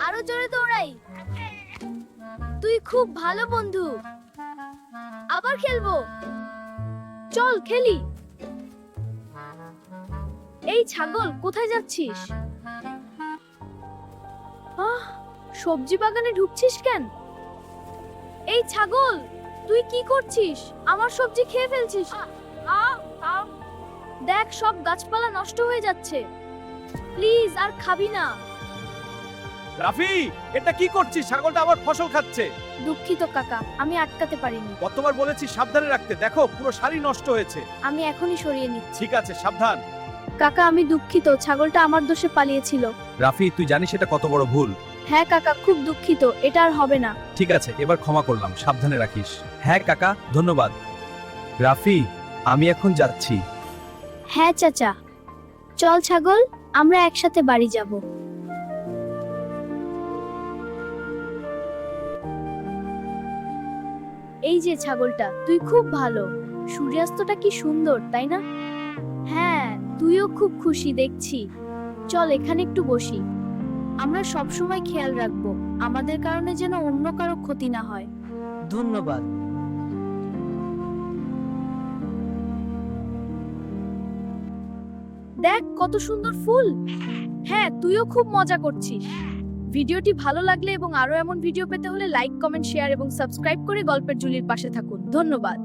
আরো জোরে দৌড়াই। তুই খুব ভালো বন্ধু। আবার খেলবো। চল খেলি। এই ছাগল, কোথায় যাচ্ছিস? সবজি বাগানে ঢুকছিস কেন? এই ছাগল, তুই কি করছিস? আমার সবজি খেয়ে ফেলছিস। দেখ, সব গাছপালা নষ্ট হয়ে যাচ্ছে। প্লিজ আর খাবি না। রাফি, এটা কি করছিস? ছাগলটা আমার ফসল খাচ্ছে। দুঃখিত কাকা, আমি আটকাতে পারিনি। কতবার বলেছি সাবধানে রাখতে, দেখো পুরো শাড়ি নষ্ট হয়েছে। আমি এখনই সরিয়ে নিচ্ছি। ঠিক আছে, সাবধান। কাকা, আমি দুঃখিত, ছাগলটা আমার দোষে পালিয়েছিল। রাফি, তুই জানিস এটা কত বড় ভুল। হ্যাঁ কাকা, খুব দুঃখিত, এটা আর হবে না। ঠিক আছে, এবার ক্ষমা করলাম, সাবধানে রাখিস। হ্যাঁ কাকা, ধন্যবাদ। রাফি, আমি এখন যাচ্ছি। হ্যাঁ চাচা, চল ছাগল, আমরা একসাথে বাড়ি যাব। এই যে ছাগলটা, তুই খুব ভালো। সূর্যাস্তটা কি সুন্দর, তাই না? হ্যাঁ, তুইও খুব খুশি দেখছি। চল এখানে একটু বসি। আমরা সব সময় খেয়াল রাখবো, আমাদের কারণে যেন অন্য কারো ক্ষতি না হয়। ধন্যবাদ। দেখ কত সুন্দর ফুল। হ্যাঁ, তুইও খুব মজা করছিস। ভিডিওটি ভালো লাগলে এবং আরো এমন ভিডিও পেতে হলে লাইক, কমেন্ট, শেয়ার এবং সাবস্ক্রাইব করে গল্পের জুলির পাশে থাকুন। ধন্যবাদ।